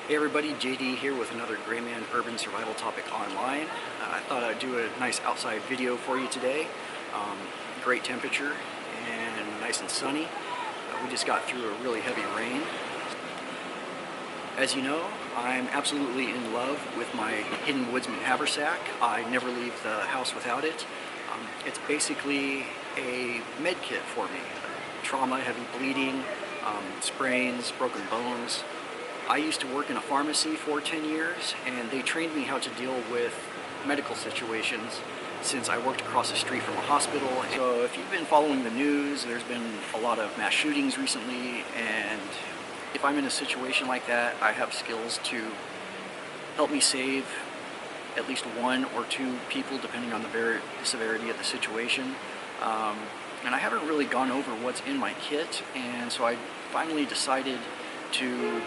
Hey everybody, JD here with another Gray Man Urban Survival Topic Online. I thought I'd do a nice outside video for you today. Great temperature and nice and sunny. We just got through a really heavy rain. As you know, I'm absolutely in love with my Hidden Woodsmen Haversack. I never leave the house without it. It's basically a med kit for me. Trauma, heavy bleeding, sprains, broken bones. I used to work in a pharmacy for 10 years, and they trained me how to deal with medical situations since I worked across the street from a hospital. So if you've been following the news, there's been a lot of mass shootings recently, and if I'm in a situation like that, I have skills to help me save at least one or two people depending on the severity of the situation. And I haven't really gone over what's in my kit, and so I finally decided to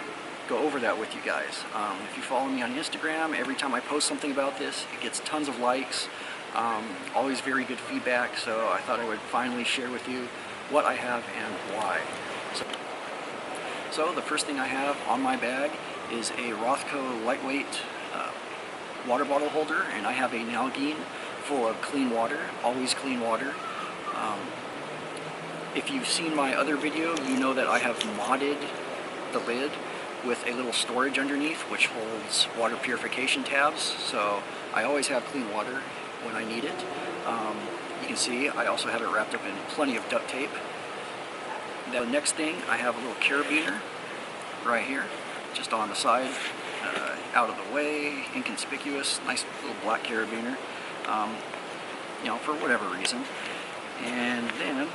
go over that with you guys. If you follow me on Instagram, every time I post something about this, it gets tons of likes, always very good feedback, so I thought I would finally share with you what I have and why. So the first thing I have on my bag is a Rothco lightweight water bottle holder, and I have a Nalgene full of clean water, always clean water. If you've seen my other video, you know that I have modded the lid with a little storage underneath which holds water purification tabs, so I always have clean water when I need it. You can see I also have it wrapped up in plenty of duct tape. The next thing, I have a little carabiner right here, just on the side, out of the way, inconspicuous, nice little black carabiner, you know, for whatever reason. And then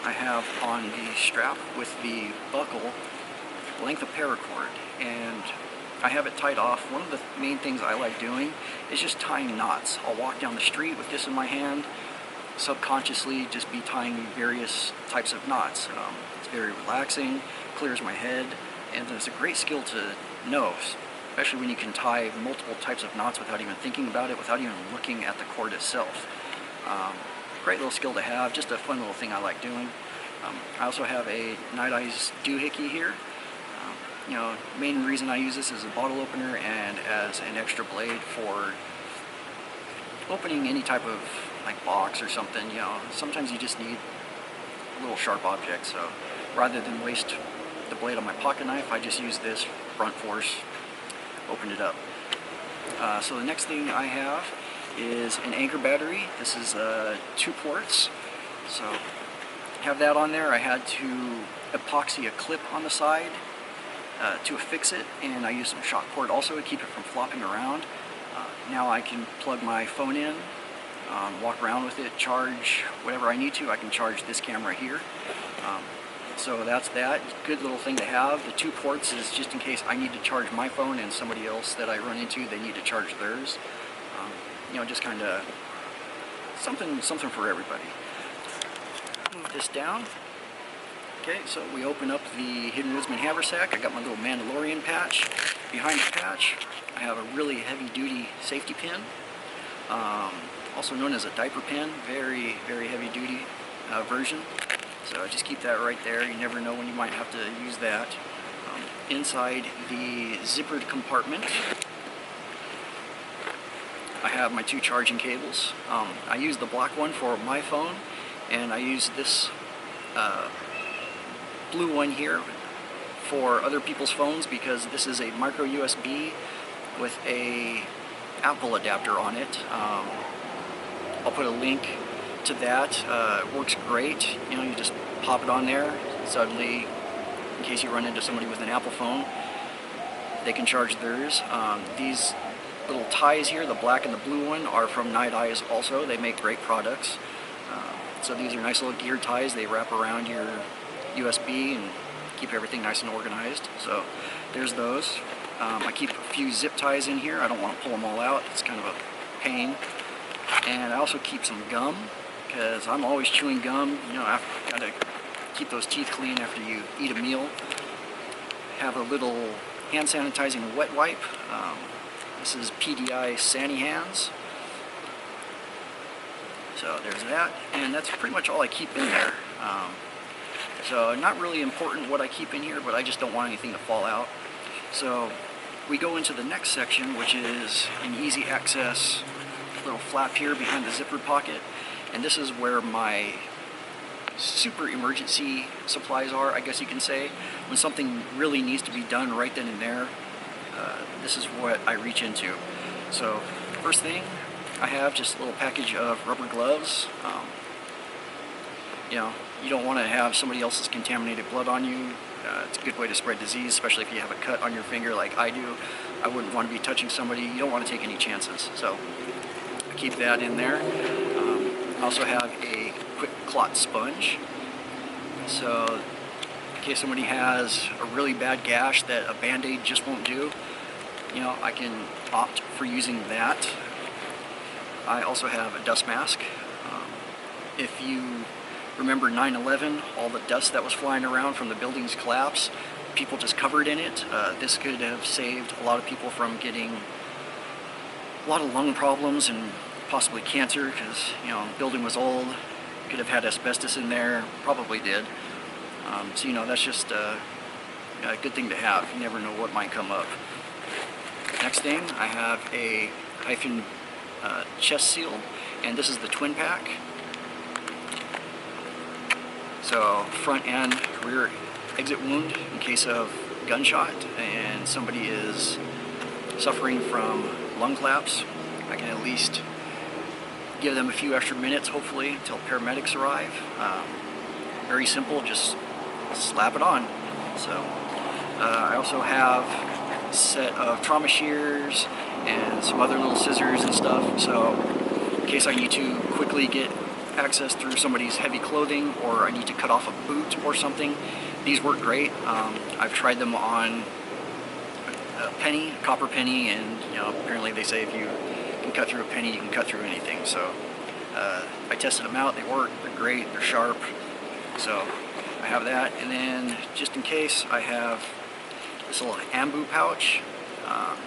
I have on the strap with the buckle length of paracord, and I have it tied off. One of the main things I like doing is just tying knots. I'll walk down the street with this in my hand, subconsciously just be tying various types of knots. It's very relaxing, clears my head, and it's a great skill to know, especially when you can tie multiple types of knots without even thinking about it, without even looking at the cord itself. Great little skill to have, just a fun little thing I like doing. I also have a Night Eyes doohickey here. You know, main reason I use this as a bottle opener and as an extra blade for opening any type of like box or something. You know, sometimes you just need a little sharp object, so rather than waste the blade on my pocket knife, I just use this brunt force, open it up. So the next thing I have is an anchor battery. This is 2 ports, so have that on there. I had to epoxy a clip on the side to affix it, and I use some shock cord also to keep it from flopping around. Now I can plug my phone in, walk around with it, charge whatever I need to. I can charge this camera here. So that's that. Good little thing to have. The 2 ports is just in case I need to charge my phone and somebody else that I run into, they need to charge theirs. You know, just kind of something for everybody. Move this down. Okay, so we open up the Hidden Woodsmen Haversack. I got my little Mandalorian patch. Behind the patch, I have a really heavy-duty safety pin, also known as a diaper pin. Very, very heavy-duty version. So I just keep that right there. You never know when you might have to use that. Inside the zippered compartment, I have my 2 charging cables. I use the black one for my phone, and I use this blue one here for other people's phones, because this is a micro USB with a Apple adapter on it. I'll put a link to that. It works great. You know, you just pop it on there. Suddenly, in case you run into somebody with an Apple phone, they can charge theirs. These little ties here, the black and the blue one, are from Night Eyes also. They make great products. So these are nice little gear ties. They wrap around your USB and keep everything nice and organized. So there's those. I keep a few zip ties in here. I don't want to pull them all out. It's kind of a pain. And I also keep some gum, because I'm always chewing gum. You know, I've got to keep those teeth clean after you eat a meal. Have a little hand sanitizing wet wipe. This is PDI Sandy Hands. So there's that, and that's pretty much all I keep in there. So not really important what I keep in here, but I just don't want anything to fall out. So we go into the next section, which is an easy access little flap here behind the zipper pocket, and this is where my super emergency supplies are, I guess you can say. When something really needs to be done right then and there, this is what I reach into. So first thing I have, just a little package of rubber gloves. You know, you don't want to have somebody else's contaminated blood on you. It's a good way to spread disease, especially if you have a cut on your finger like I do. I wouldn't want to be touching somebody. You don't want to take any chances. So I keep that in there. I also have a quick clot sponge. So in case somebody has a really bad gash that a Band-Aid just won't do, you know, I can opt for using that. I also have a dust mask. If you remember 9/11, all the dust that was flying around from the building's collapse, people just covered in it. This could have saved a lot of people from getting a lot of lung problems and possibly cancer, because, you know, the building was old, could have had asbestos in there, probably did. So, you know, that's just a good thing to have. You never know what might come up. Next thing, I have a hyphen chest seal, and this is the twin pack. So front and rear exit wound in case of gunshot and somebody is suffering from lung collapse. I can at least give them a few extra minutes, hopefully, until paramedics arrive. Very simple, just slap it on. So I also have a set of trauma shears and some other little scissors and stuff. So in case I need to quickly get access through somebody's heavy clothing, or I need to cut off a boot or something, these work great. I've tried them on a penny, a copper penny, and, you know, apparently they say if you can cut through a penny, you can cut through anything. So I tested them out. They work. They're great. They're sharp. So I have that, and then just in case, I have this little ambu pouch.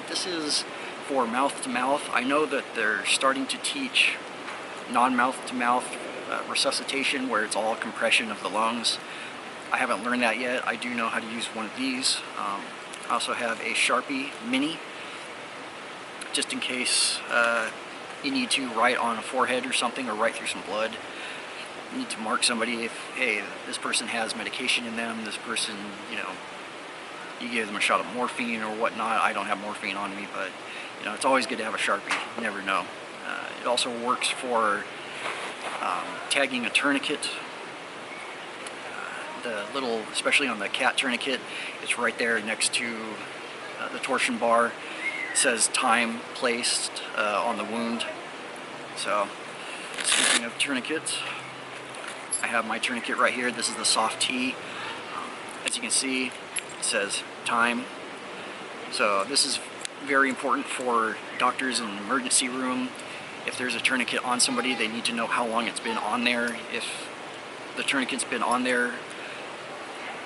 This is for mouth to mouth. I know that they're starting to teach non-mouth to mouth resuscitation, where it's all compression of the lungs. I haven't learned that yet. I do know how to use one of these. I also have a Sharpie Mini, just in case you need to write on a forehead or something, or write through some blood. You need to mark somebody if, hey, this person has medication in them, this person, you know, you give them a shot of morphine or whatnot. I don't have morphine on me, but, you know, it's always good to have a Sharpie. You never know. It also works for tagging a tourniquet. The little, especially on the cat tourniquet, it's right there next to the torsion bar. It says time placed on the wound. So, speaking of tourniquets, I have my tourniquet right here. This is the soft T. As you can see, it says time. So this is very important for doctors in the emergency room. If there's a tourniquet on somebody, they need to know how long it's been on there. If the tourniquet's been on there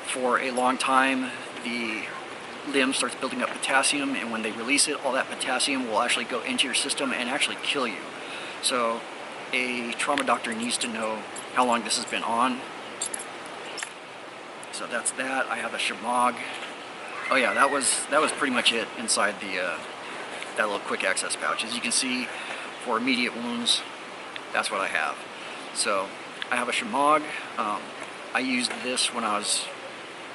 for a long time, the limb starts building up potassium, and when they release it, all that potassium will actually go into your system and actually kill you. So a trauma doctor needs to know how long this has been on. So that's that. I have a shamog. Oh yeah, that was pretty much it inside the that little quick access pouch. As you can see, for immediate wounds, that's what I have. So I have a shamog. I used this when I was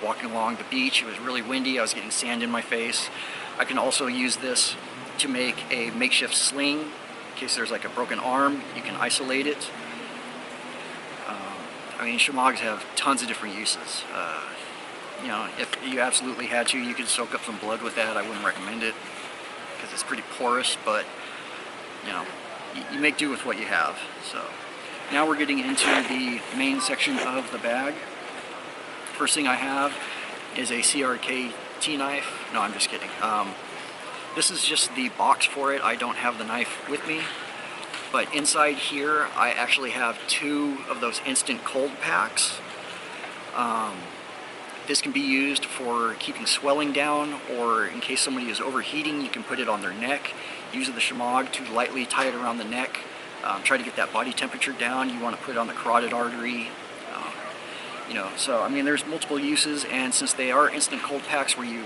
walking along the beach. It was really windy. I was getting sand in my face. I can also use this to make a makeshift sling. In case there's like a broken arm, you can isolate it. I mean, shamogs have tons of different uses. You know, if you absolutely had to, you could soak up some blood with that. I wouldn't recommend it because it's pretty porous, but, you know, you make do with what you have. So now we're getting into the main section of the bag. First thing I have is a CRK T-knife. No, I'm just kidding. This is just the box for it. I don't have the knife with me. But inside here, I actually have 2 of those instant cold packs. This can be used for keeping swelling down, or in case somebody is overheating, you can put it on their neck. Use the shamog to lightly tie it around the neck. Try to get that body temperature down. You want to put it on the carotid artery. You know, so I mean, there's multiple uses, and since they are instant cold packs where you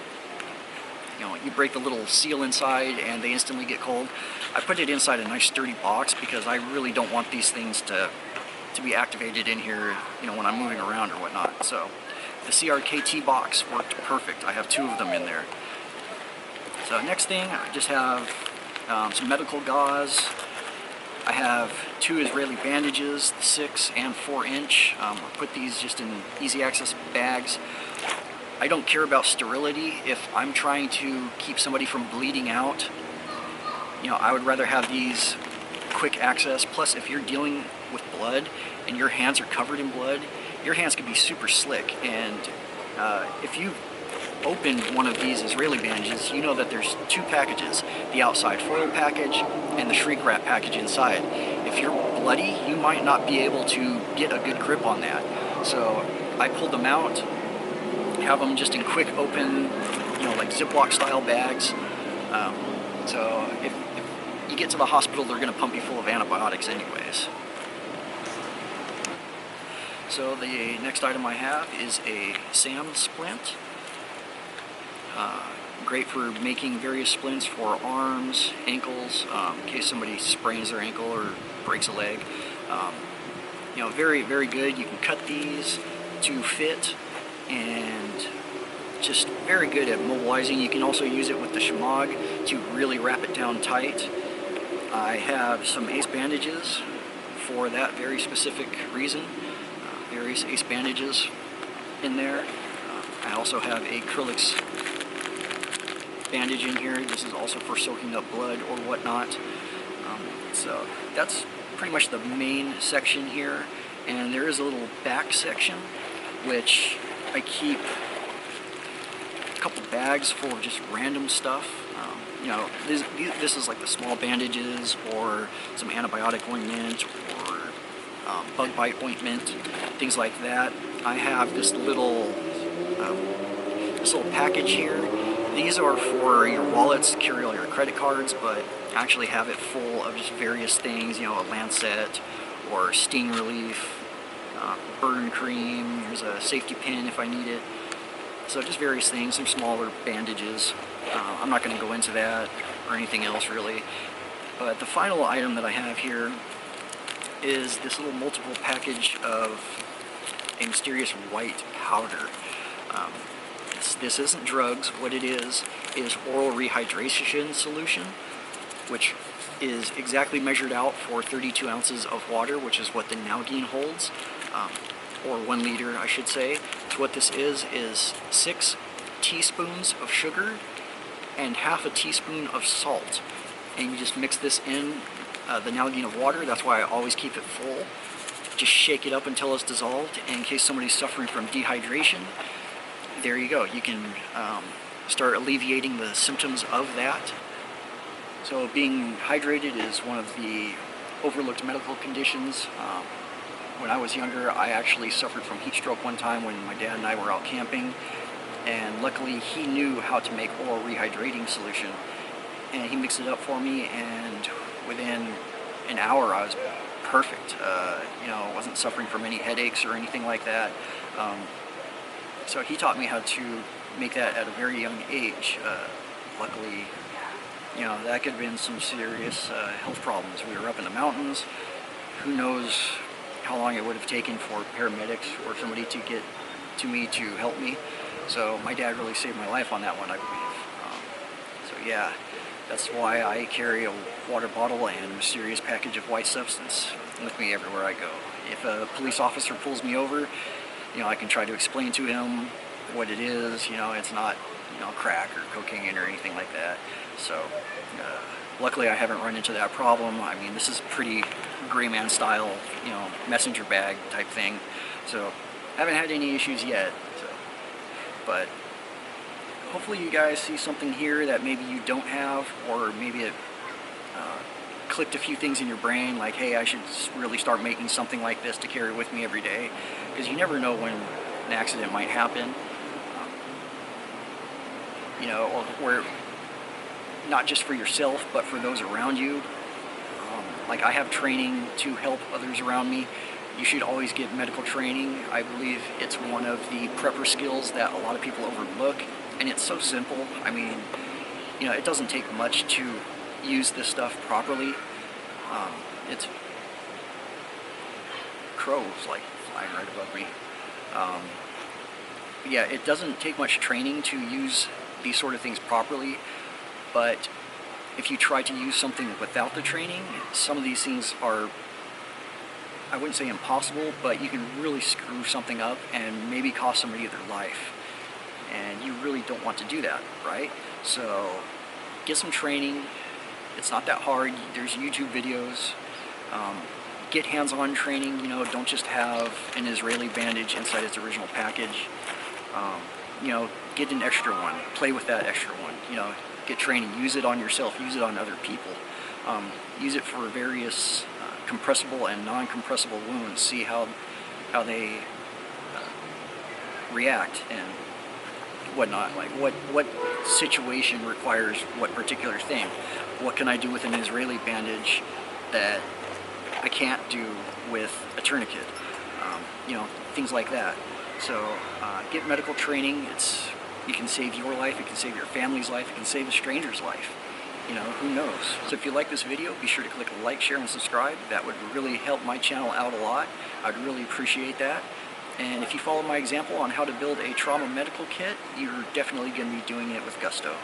you break the little seal inside and they instantly get cold. I put it inside a nice sturdy box because I really don't want these things to be activated in here, when I'm moving around or whatnot. So the CRKT box worked perfect. I have 2 of them in there. So next thing, I just have some medical gauze. I have 2 Israeli bandages, 6 and 4 inch. I put these just in easy access bags. I don't care about sterility. If I'm trying to keep somebody from bleeding out, I would rather have these quick access. Plus, if you're dealing with blood and your hands are covered in blood, your hands can be super slick. And if you opened one of these Israeli bandages, you know that there's 2 packages, the outside foil package and the shrink wrap package inside. If you're bloody, you might not be able to get a good grip on that. So I pulled them out, have them just in quick open, like Ziploc style bags. So if you get to the hospital, they're going to pump you full of antibiotics anyways. So the next item I have is a SAM splint. Great for making various splints for arms, ankles, in case somebody sprains their ankle or breaks a leg. Very, very good. You can cut these to fit and just very good at mobilizing. You can also use it with the shemagh to really wrap it down tight. I have some ace bandages for that very specific reason. Various ace bandages in there. I also have a acrylics bandage in here. This is also for soaking up blood or whatnot. So that's pretty much the main section here. And there is a little back section which I keep a couple bags full of just random stuff. This is like the small bandages or some antibiotic ointment or bug bite ointment, things like that. I have this little package here. These are for your wallets to carry all your credit cards, but I actually have it full of just various things, a lancet or sting relief, burn cream, there's a safety pin if I need it. So just various things, some smaller bandages. I'm not going to go into that or anything else really. But the final item that I have here is this little multiple package of a mysterious white powder. This isn't drugs. What it is oral rehydration solution, which is exactly measured out for 32 ounces of water, which is what the Nalgene holds, or 1 liter, I should say. So what this is 6 teaspoons of sugar and half a teaspoon of salt. And you just mix this in the Nalgene of water. That's why I always keep it full. Just shake it up until it's dissolved. And in case somebody's suffering from dehydration, there you go. You can start alleviating the symptoms of that. So being hydrated is one of the overlooked medical conditions. When I was younger, I actually suffered from heat stroke one time when my dad and I were out camping. And luckily he knew how to make oral rehydrating solution. And he mixed it up for me, and within an hour I was perfect. Wasn't suffering from any headaches or anything like that. So he taught me how to make that at a very young age. Luckily, that could have been some serious health problems. We were up in the mountains. Who knows how long it would have taken for paramedics or somebody to get to me to help me. So my dad really saved my life on that one, I believe. So yeah, that's why I carry a water bottle and a mysterious package of white substance with me everywhere I go. If a police officer pulls me over, I can try to explain to him what it is. It's not, crack or cocaine or anything like that. So, luckily I haven't run into that problem. I mean, this is pretty gray man style, messenger bag type thing. So, haven't had any issues yet. So, but hopefully you guys see something here that maybe you don't have, or maybe it clicked a few things in your brain, like, hey, I should really start making something like this to carry with me every day, because you never know when an accident might happen, or not just for yourself, but for those around you. Like, I have training to help others around me. You should always get medical training. I believe it's one of the prepper skills that a lot of people overlook, and it's so simple. I mean, You know, it doesn't take much to use this stuff properly. It's crows like flying right above me. Yeah, it doesn't take much training to use these sort of things properly, but if you try to use something without the training, some of these things are, I wouldn't say impossible, but you can really screw something up and maybe cost somebody their life. And you really don't want to do that, right? So get some training. It's not that hard. There's YouTube videos. Get hands-on training. You know, don't just have an Israeli bandage inside its original package. You know, get an extra one. Play with that extra one. You know, get training. Use it on yourself. Use it on other people. Use it for various compressible and non-compressible wounds. See how they react and whatnot. Like what situation requires what particular thing. What can I do with an Israeli bandage that I can't do with a tourniquet? You know, things like that. So get medical training. You can save your life, it can save your family's life, it can save a stranger's life. You know, who knows? So if you like this video, be sure to click like, share, and subscribe. That would really help my channel out a lot. I'd really appreciate that. And if you follow my example on how to build a trauma medical kit, you're definitely going to be doing it with gusto.